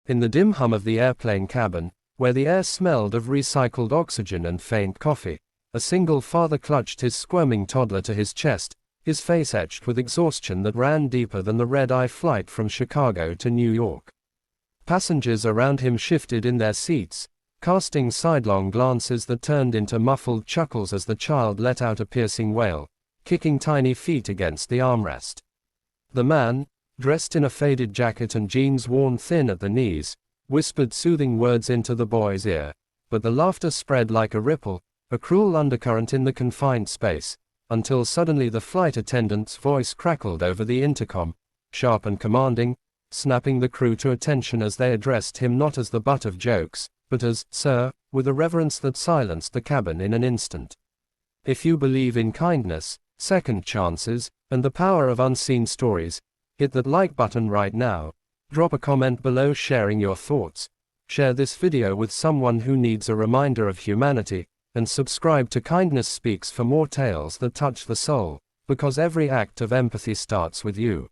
In the dim hum of the airplane cabin, where the air smelled of recycled oxygen and faint coffee, a single father clutched his squirming toddler to his chest, his face etched with exhaustion that ran deeper than the red-eye flight from Chicago to New York. Passengers around him shifted in their seats, casting sidelong glances that turned into muffled chuckles as the child let out a piercing wail, kicking tiny feet against the armrest. The man, dressed in a faded jacket and jeans worn thin at the knees, whispered soothing words into the boy's ear, but the laughter spread like a ripple, a cruel undercurrent in the confined space, until suddenly the flight attendant's voice crackled over the intercom, sharp and commanding, snapping the crew to attention as they addressed him not as the butt of jokes, but as, "Sir," with a reverence that silenced the cabin in an instant. If you believe in kindness, second chances, and the power of unseen stories, hit that like button right now. Drop a comment below sharing your thoughts. Share this video with someone who needs a reminder of humanity, and subscribe to Kindness Speaks for more tales that touch the soul, because every act of empathy starts with you.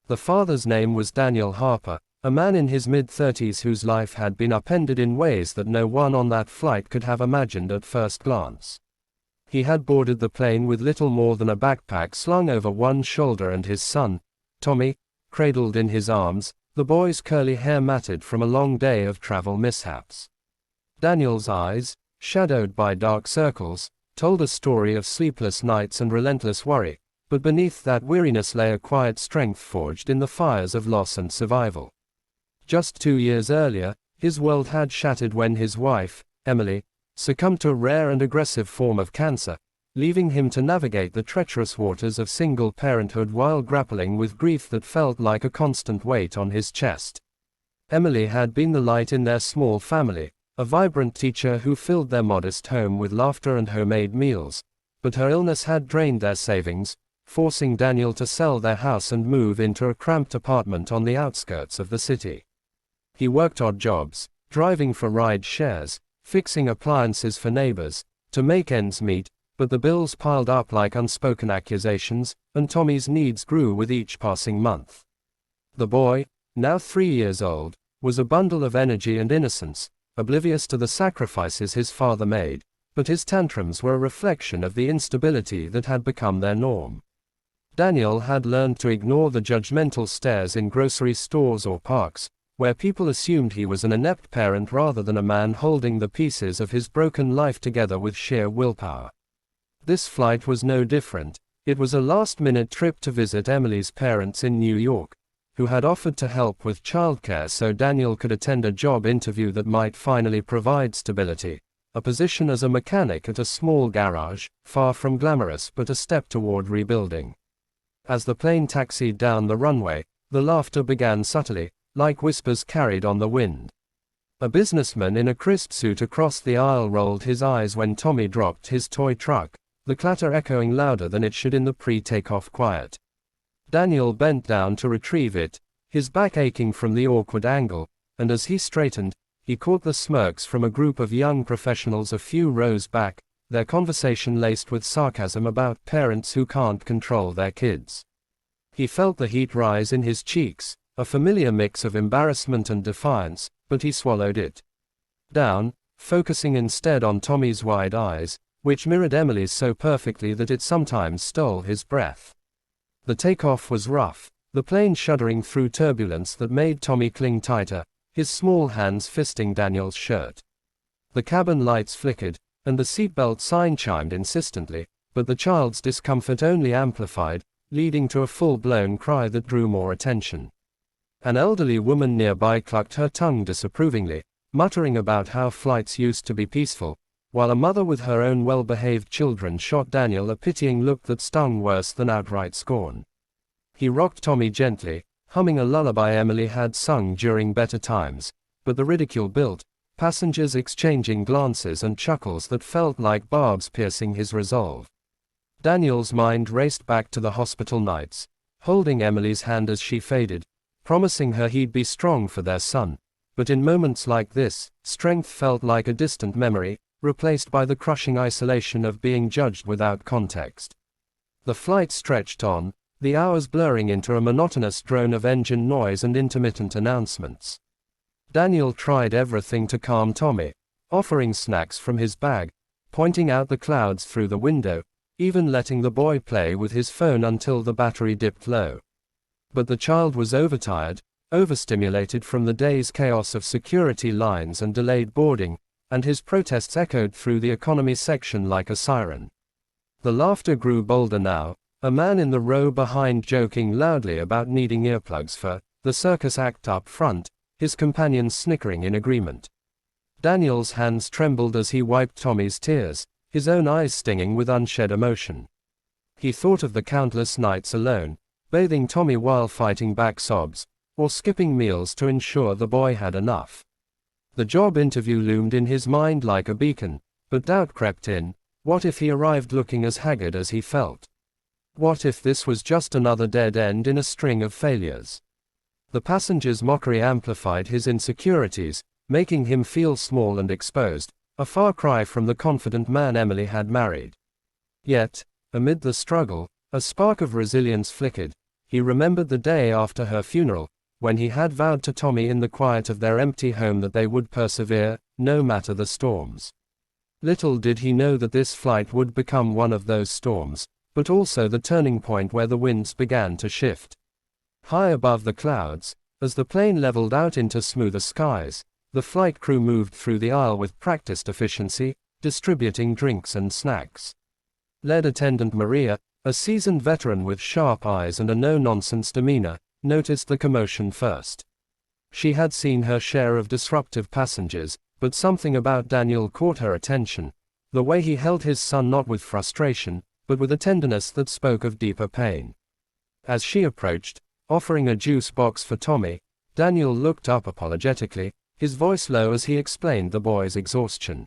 The father's name was Daniel Harper, a man in his mid-30s whose life had been upended in ways that no one on that flight could have imagined at first glance. He had boarded the plane with little more than a backpack slung over one shoulder and his son, Tommy, cradled in his arms, the boy's curly hair matted from a long day of travel mishaps. Daniel's eyes, shadowed by dark circles, told a story of sleepless nights and relentless worry, but beneath that weariness lay a quiet strength forged in the fires of loss and survival. Just 2 years earlier, his world had shattered when his wife, Emily, succumbed to a rare and aggressive form of cancer, leaving him to navigate the treacherous waters of single parenthood while grappling with grief that felt like a constant weight on his chest. Emily had been the light in their small family, a vibrant teacher who filled their modest home with laughter and homemade meals, but her illness had drained their savings, forcing Daniel to sell their house and move into a cramped apartment on the outskirts of the city. He worked odd jobs, driving for ride shares, fixing appliances for neighbors, to make ends meet, but the bills piled up like unspoken accusations, and Tommy's needs grew with each passing month. The boy, now 3 years old, was a bundle of energy and innocence, oblivious to the sacrifices his father made, but his tantrums were a reflection of the instability that had become their norm. Daniel had learned to ignore the judgmental stares in grocery stores or parks, where people assumed he was an inept parent rather than a man holding the pieces of his broken life together with sheer willpower. This flight was no different. It was a last-minute trip to visit Emily's parents in New York, who had offered to help with childcare so Daniel could attend a job interview that might finally provide stability, a position as a mechanic at a small garage, far from glamorous but a step toward rebuilding. As the plane taxied down the runway, the laughter began subtly, like whispers carried on the wind. A businessman in a crisp suit across the aisle rolled his eyes when Tommy dropped his toy truck, the clatter echoing louder than it should in the pre-takeoff quiet. Daniel bent down to retrieve it, his back aching from the awkward angle, and as he straightened, he caught the smirks from a group of young professionals a few rows back, their conversation laced with sarcasm about parents who can't control their kids. He felt the heat rise in his cheeks, a familiar mix of embarrassment and defiance, but he swallowed it down, focusing instead on Tommy's wide eyes, which mirrored Emily's so perfectly that it sometimes stole his breath. The takeoff was rough, the plane shuddering through turbulence that made Tommy cling tighter, his small hands fisting Daniel's shirt. The cabin lights flickered, and the seatbelt sign chimed insistently, but the child's discomfort only amplified, leading to a full-blown cry that drew more attention. An elderly woman nearby clucked her tongue disapprovingly, muttering about how flights used to be peaceful, while a mother with her own well-behaved children shot Daniel a pitying look that stung worse than outright scorn. He rocked Tommy gently, humming a lullaby Emily had sung during better times, but the ridicule built, passengers exchanging glances and chuckles that felt like barbs piercing his resolve. Daniel's mind raced back to the hospital nights, holding Emily's hand as she faded, promising her he'd be strong for their son, but in moments like this, strength felt like a distant memory, replaced by the crushing isolation of being judged without context. The flight stretched on, the hours blurring into a monotonous drone of engine noise and intermittent announcements. Daniel tried everything to calm Tommy, offering snacks from his bag, pointing out the clouds through the window, even letting the boy play with his phone until the battery dipped low. But the child was overtired, overstimulated from the day's chaos of security lines and delayed boarding, and his protests echoed through the economy section like a siren. The laughter grew bolder now, a man in the row behind joking loudly about needing earplugs for the circus act up front, his companions snickering in agreement. Daniel's hands trembled as he wiped Tommy's tears, his own eyes stinging with unshed emotion. He thought of the countless nights alone, bathing Tommy while fighting back sobs, or skipping meals to ensure the boy had enough. The job interview loomed in his mind like a beacon, but doubt crept in. What if he arrived looking as haggard as he felt? What if this was just another dead end in a string of failures? The passenger's mockery amplified his insecurities, making him feel small and exposed, a far cry from the confident man Emily had married. Yet, amid the struggle, a spark of resilience flickered. He remembered the day after her funeral, when he had vowed to Tommy in the quiet of their empty home that they would persevere, no matter the storms. Little did he know that this flight would become one of those storms, but also the turning point where the winds began to shift. High above the clouds, as the plane leveled out into smoother skies, the flight crew moved through the aisle with practiced efficiency, distributing drinks and snacks. Lead attendant Maria, a seasoned veteran with sharp eyes and a no-nonsense demeanor, noticed the commotion first. She had seen her share of disruptive passengers, but something about Daniel caught her attention, the way he held his son not with frustration, but with a tenderness that spoke of deeper pain. As she approached, offering a juice box for Tommy, Daniel looked up apologetically, his voice low as he explained the boy's exhaustion.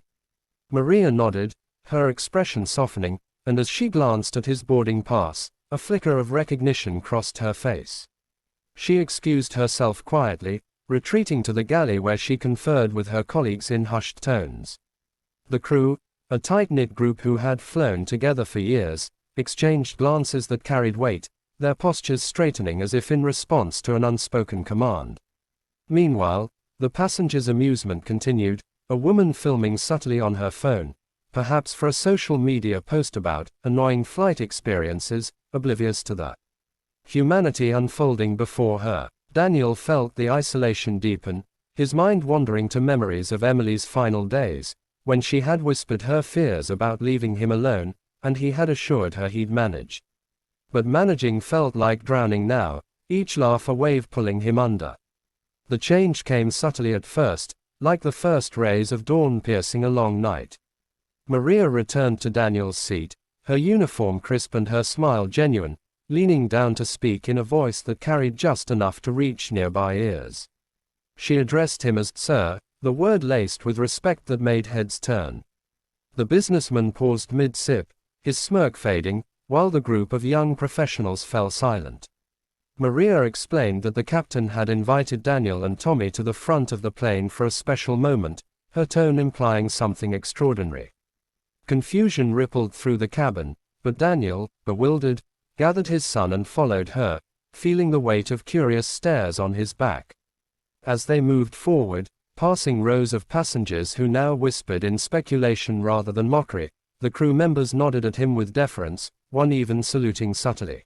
Maria nodded, her expression softening, and as she glanced at his boarding pass, a flicker of recognition crossed her face. She excused herself quietly, retreating to the galley where she conferred with her colleagues in hushed tones. The crew, a tight-knit group who had flown together for years, exchanged glances that carried weight, their postures straightening as if in response to an unspoken command. Meanwhile, the passengers' amusement continued, a woman filming subtly on her phone, perhaps for a social media post about annoying flight experiences, oblivious to the humanity unfolding before her. Daniel felt the isolation deepen, his mind wandering to memories of Emily's final days, when she had whispered her fears about leaving him alone, and he had assured her he'd manage. But managing felt like drowning now, each laugh a wave pulling him under. The change came subtly at first, like the first rays of dawn piercing a long night. Maria returned to Daniel's seat, her uniform crisp and her smile genuine, leaning down to speak in a voice that carried just enough to reach nearby ears. She addressed him as "Sir," the word laced with respect that made heads turn. The businessman paused mid-sip, his smirk fading, while the group of young professionals fell silent. Maria explained that the captain had invited Daniel and Tommy to the front of the plane for a special moment, her tone implying something extraordinary. Confusion rippled through the cabin, but Daniel, bewildered, gathered his son and followed her, feeling the weight of curious stares on his back. As they moved forward, passing rows of passengers who now whispered in speculation rather than mockery, the crew members nodded at him with deference, one even saluting subtly.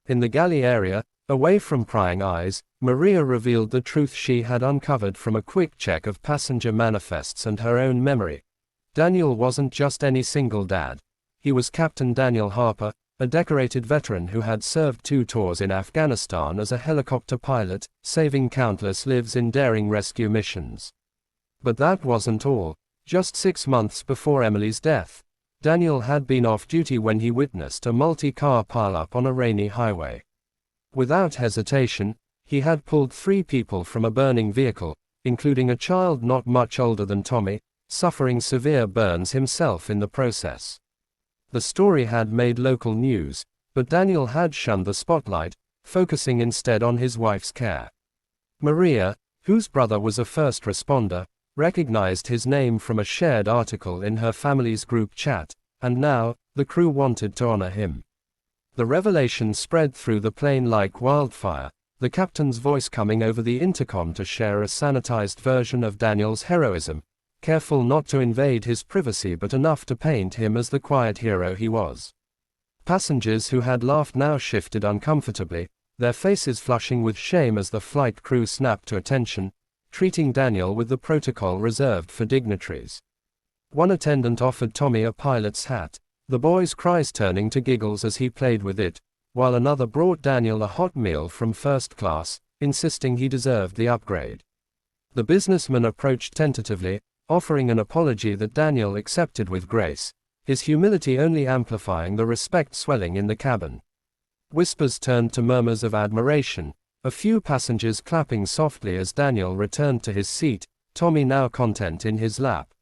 In the galley area, away from prying eyes, Maria revealed the truth she had uncovered from a quick check of passenger manifests and her own memory. Daniel wasn't just any single dad. He was Captain Daniel Harper, a decorated veteran who had served 2 tours in Afghanistan as a helicopter pilot, saving countless lives in daring rescue missions. But that wasn't all. Just 6 months before Emily's death, Daniel had been off duty when he witnessed a multi-car pileup on a rainy highway. Without hesitation, he had pulled 3 people from a burning vehicle, including a child not much older than Tommy, suffering severe burns himself in the process. The story had made local news, but Daniel had shunned the spotlight, focusing instead on his wife's care. Maria, whose brother was a first responder, recognized his name from a shared article in her family's group chat, and now, the crew wanted to honor him. The revelation spread through the plane like wildfire, the captain's voice coming over the intercom to share a sanitized version of Daniel's heroism, careful not to invade his privacy but enough to paint him as the quiet hero he was. Passengers who had laughed now shifted uncomfortably, their faces flushing with shame as the flight crew snapped to attention, treating Daniel with the protocol reserved for dignitaries. One attendant offered Tommy a pilot's hat, the boy's cries turning to giggles as he played with it, while another brought Daniel a hot meal from first class, insisting he deserved the upgrade. The businessman approached tentatively, offering an apology that Daniel accepted with grace, his humility only amplifying the respect swelling in the cabin. Whispers turned to murmurs of admiration, a few passengers clapping softly as Daniel returned to his seat, Tommy now content in his lap.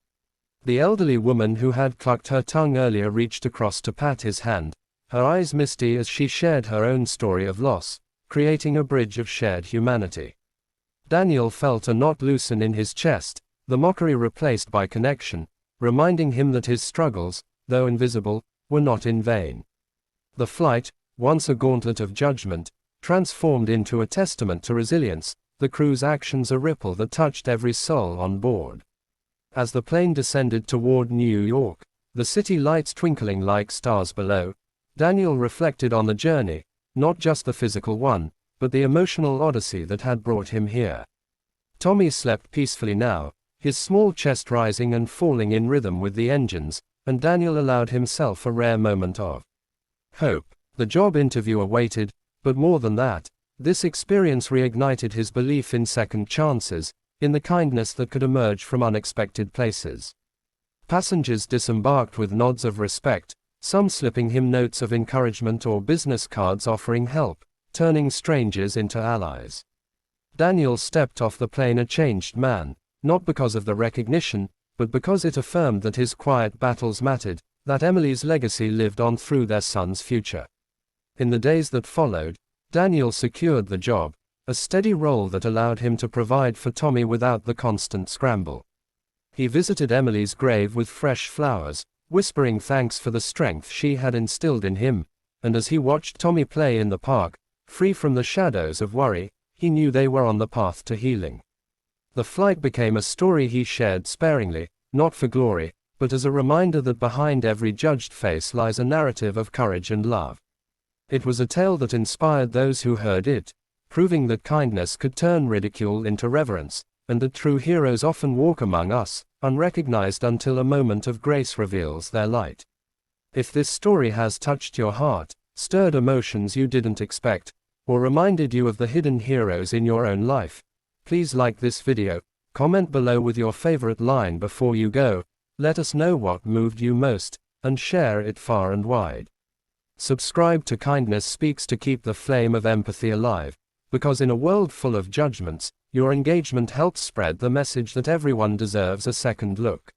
The elderly woman who had clucked her tongue earlier reached across to pat his hand, her eyes misty as she shared her own story of loss, creating a bridge of shared humanity. Daniel felt a knot loosen in his chest, the mockery replaced by connection, reminding him that his struggles, though invisible, were not in vain. The flight, once a gauntlet of judgment, transformed into a testament to resilience, the crew's actions a ripple that touched every soul on board. As the plane descended toward New York, the city lights twinkling like stars below, Daniel reflected on the journey, not just the physical one, but the emotional odyssey that had brought him here. Tommy slept peacefully now, his small chest rising and falling in rhythm with the engines, and Daniel allowed himself a rare moment of hope. The job interview awaited, but more than that, this experience reignited his belief in second chances, in the kindness that could emerge from unexpected places. Passengers disembarked with nods of respect, some slipping him notes of encouragement or business cards offering help, turning strangers into allies. Daniel stepped off the plane a changed man, not because of the recognition, but because it affirmed that his quiet battles mattered, that Emily's legacy lived on through their son's future. In the days that followed, Daniel secured the job, a steady role that allowed him to provide for Tommy without the constant scramble. He visited Emily's grave with fresh flowers, whispering thanks for the strength she had instilled in him, and as he watched Tommy play in the park, free from the shadows of worry, he knew they were on the path to healing. The flight became a story he shared sparingly, not for glory, but as a reminder that behind every judged face lies a narrative of courage and love. It was a tale that inspired those who heard it, proving that kindness could turn ridicule into reverence, and that true heroes often walk among us, unrecognized until a moment of grace reveals their light. If this story has touched your heart, stirred emotions you didn't expect, or reminded you of the hidden heroes in your own life, please like this video, comment below with your favorite line before you go, let us know what moved you most, and share it far and wide. Subscribe to Kindness Speaks to keep the flame of empathy alive, because in a world full of judgments, your engagement helps spread the message that everyone deserves a second look.